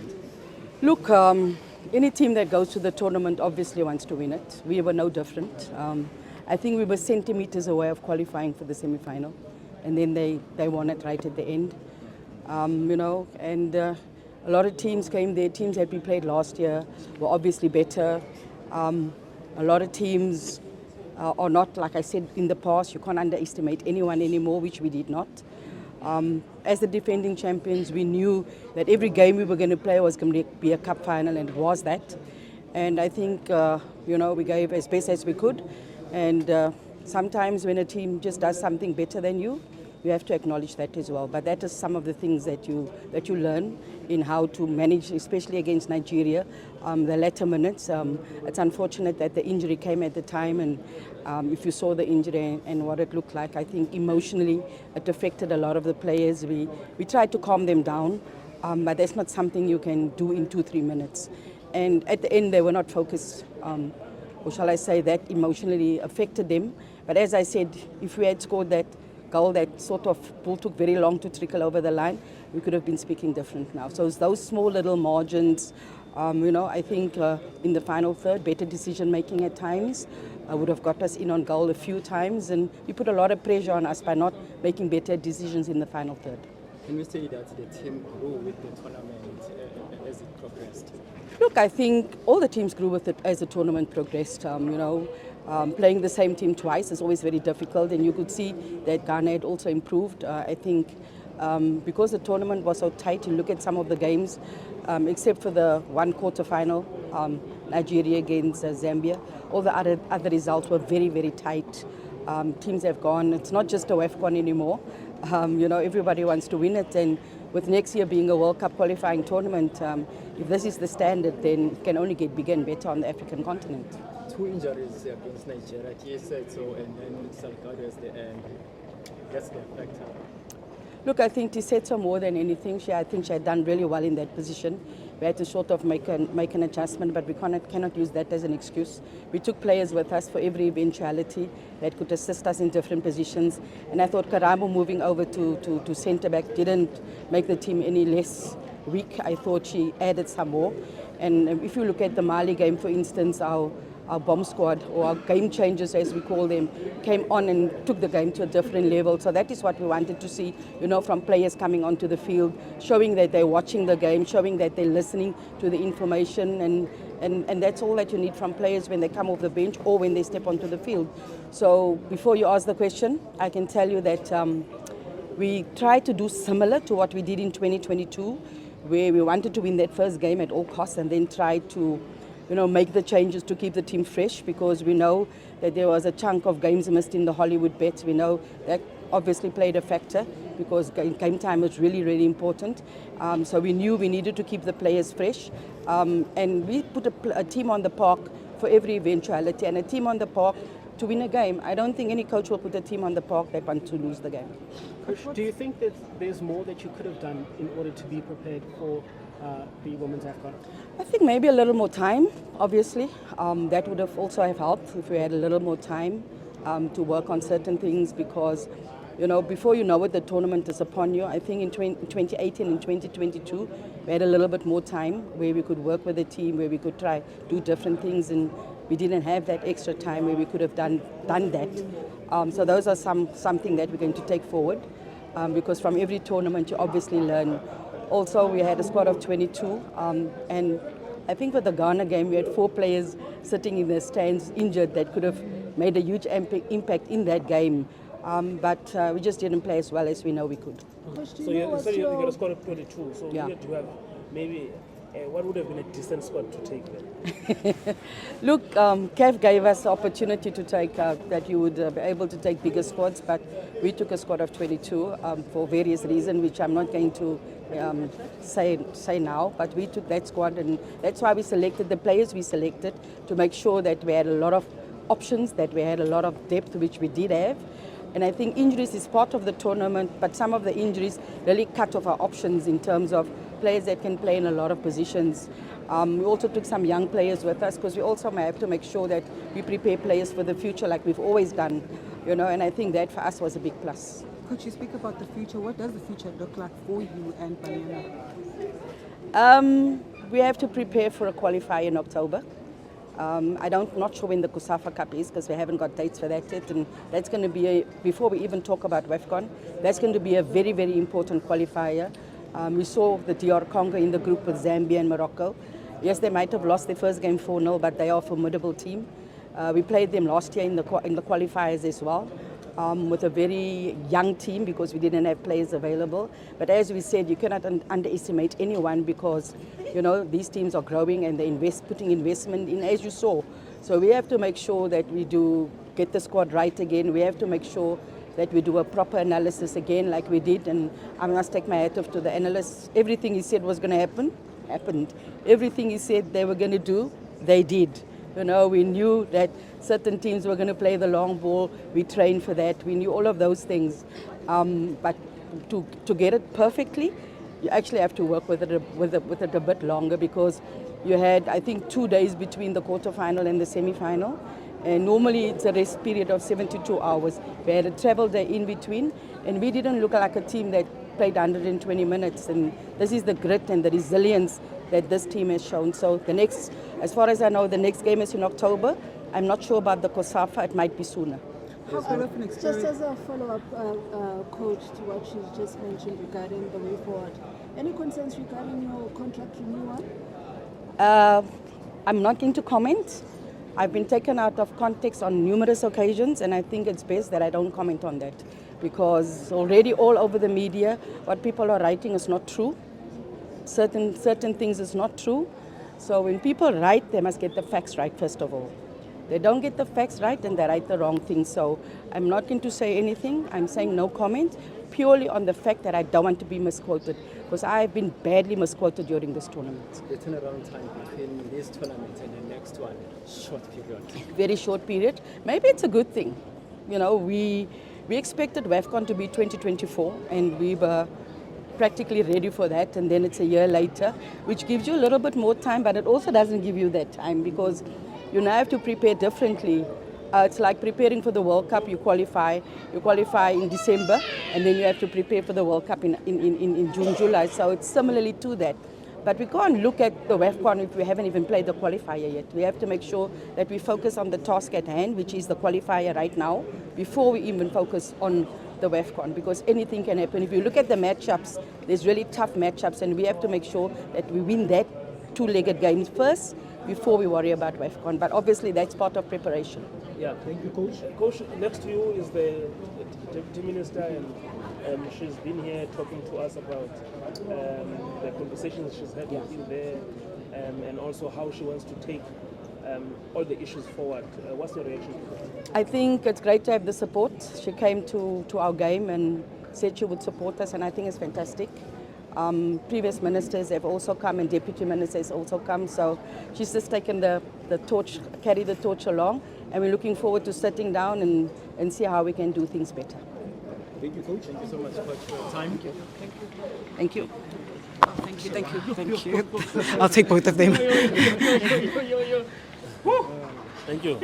tournament? Look, any team that goes to the tournament obviously wants to win it. We were no different. I think we were centimeters away of qualifying for the semi-final, and then they won it right at the end. A lot of teams came there. Teams that we played last year were obviously better. A lot of teams are not, like I said in the past, you can't underestimate anyone anymore, which we did not. As the defending champions, we knew that every game we were going to play was going to be a cup final, and it was that. And I think, we gave as best as we could. And sometimes when a team just does something better than you have to acknowledge that as well. But that is some of the things that you learn in how to manage, especially against Nigeria, the latter minutes. It's unfortunate that the injury came at the time, and if you saw the injury and what it looked like, I think emotionally it affected a lot of the players. We tried to calm them down, but that's not something you can do in 2-3 minutes. And at the end, they were not focused, or shall I say that emotionally affected them. But as I said, if we had scored that goal that sort of ball took very long to trickle over the line, we could have been speaking different now. So it's those small little margins, I think in the final third, better decision making at times would have got us in on goal a few times, and we put a lot of pressure on us by not making better decisions in the final third. Can you say that the team grew with the tournament as it progressed? Look, I think all the teams grew with it as the tournament progressed. Playing the same team twice is always very difficult, and you could see that Ghana had also improved. I think because the tournament was so tight, you look at some of the games, except for the one quarter-final, Nigeria against Zambia, all the other results were very, very tight. Teams have gone, it's not just a WAFCON anymore. Everybody wants to win it, and with next year being a World Cup qualifying tournament, if this is the standard, then it can only get bigger and better on the African continent. 2 injuries against Nigeria, Tisetso and then Salgado as the end. That's the factor. Look, I think Tisetso more than anything, I think she had done really well in that position. We had to sort of make an adjustment, but we cannot use that as an excuse. We took players with us for every eventuality that could assist us in different positions. And I thought Karamo moving over to centre-back didn't make the team any less weak. I thought she added some more. And if you look at the Mali game, for instance, our bomb squad, or our game changers as we call them, came on and took the game to a different level. So that is what we wanted to see, from players coming onto the field, showing that they're watching the game, showing that they're listening to the information, and that's all that you need from players when they come off the bench or when they step onto the field. So before you ask the question, I can tell you that we tried to do similar to what we did in 2022, where we wanted to win that first game at all costs and then tried to make the changes to keep the team fresh, because we know that there was a chunk of games missed in the Hollywood bets. We know that obviously played a factor because game time was really, really important. So we knew we needed to keep the players fresh. And we put a team on the park for every eventuality, and a team on the park to win a game. I don't think any coach will put a team on the park that wants to lose the game. Coach, do you think that there's more that you could have done in order to be prepared for the women's AFCON? I think maybe a little more time, obviously. That would have also have helped if we had a little more time to work on certain things, because before you know it, the tournament is upon you. I think in 2018 and 2022, we had a little bit more time where we could work with the team, where we could try do different things, and we didn't have that extra time where we could have done that. So those are something that we're going to take forward, because from every tournament you obviously learn. Also, we had a squad of 22, and I think for the Ghana game, we had 4 players sitting in the stands injured that could have made a huge impact in that game. But we just didn't play as well as we know we could. So you got a squad of 22, so yeah. You had to have maybe, what would have been a decent squad to take then? Look, CAF gave us the opportunity to take, that you would be able to take bigger squads, but we took a squad of 22 for various reasons, which I'm not going to say now, but we took that squad, and that's why we selected the players we selected, to make sure that we had a lot of options, that we had a lot of depth, which we did have. And I think injuries is part of the tournament, but some of the injuries really cut off our options in terms of players that can play in a lot of positions. We also took some young players with us, because we also have to make sure that we prepare players for the future like we've always done, and I think that for us was a big plus. Could you speak about the future? What does the future look like for you and Banyana? We have to prepare for a qualifier in October. Not sure when the COSAFA Cup is because we haven't got dates for that yet, and that's going to be before we even talk about WAFCON. That's going to be a very, very important qualifier. We saw the DR Congo in the group with Zambia and Morocco. Yes, they might have lost their first game 4-0, but they are a formidable team. We played them last year in the qualifiers as well, with a very young team because we didn't have players available. But as we said, you cannot underestimate anyone because, you know, these teams are growing and they're putting investment in, as you saw. So we have to make sure that we do get the squad right again. We have to make sure that we do a proper analysis again like we did. And I must take my hat off to the analysts. Everything he said was going to happen, happened. Everything he said they were going to do, they did. You know, we knew that certain teams were going to play the long ball. We trained for that. We knew all of those things. But to get it perfectly, you actually have to work with it a bit longer because you had, I think, 2 days between the quarterfinal and the semi-final. And normally it's a rest period of 72 hours. We had a travel day in between, and we didn't look like a team that played 120 minutes. And this is the grit and the resilience that this team has shown. So the next, as far as I know, the next game is in October. I'm not sure about the COSAFA, it might be sooner. Just as a follow-up, coach, to what you just mentioned regarding the way forward, any concerns regarding your contract renewal? I'm not going to comment. I've been taken out of context on numerous occasions, and I think it's best that I don't comment on that because already all over the media, what people are writing is not true. Certain things is not true. So when people write, they must get the facts right first of all. They don't get the facts right and they write the wrong thing. So I'm not going to say anything. I'm saying no comment purely on the fact that I don't want to be misquoted because I've been badly misquoted during this tournament. The turnaround time between this tournament and the next one, short period. Very short period. Maybe it's a good thing. You know, we expected WAFCON to be 2024 and we were practically ready for that, and then it's a year later, which gives you a little bit more time, but it also doesn't give you that time because you now have to prepare differently. It's like preparing for the World Cup. You qualify in December, and then you have to prepare for the World Cup in June, July. So it's similarly to that. But we can't look at the WAFCON if we haven't even played the qualifier yet. We have to make sure that we focus on the task at hand, which is the qualifier right now, before we even focus on the WAFCON, because anything can happen. If you look at the matchups, there's really tough matchups, and we have to make sure that we win that two-legged game first before we worry about WAFCON. But obviously, that's part of preparation. Yeah, thank you, Coach. Coach, next to you is the Deputy Minister, and she's been here talking to us about the conversations she's had with you there, and also how she wants to take all the issues forward. What's your reaction to that? I think it's great to have the support. She came to our game and said she would support us, and I think it's fantastic. Previous ministers have also come and deputy ministers also come, so she's just taken the torch, carried the torch along, and we're looking forward to sitting down and see how we can do things better. Thank you, Coach. Thank you so much, Coach, for your time. Thank you. Thank you. Thank you. I'll take both of them. Thank you.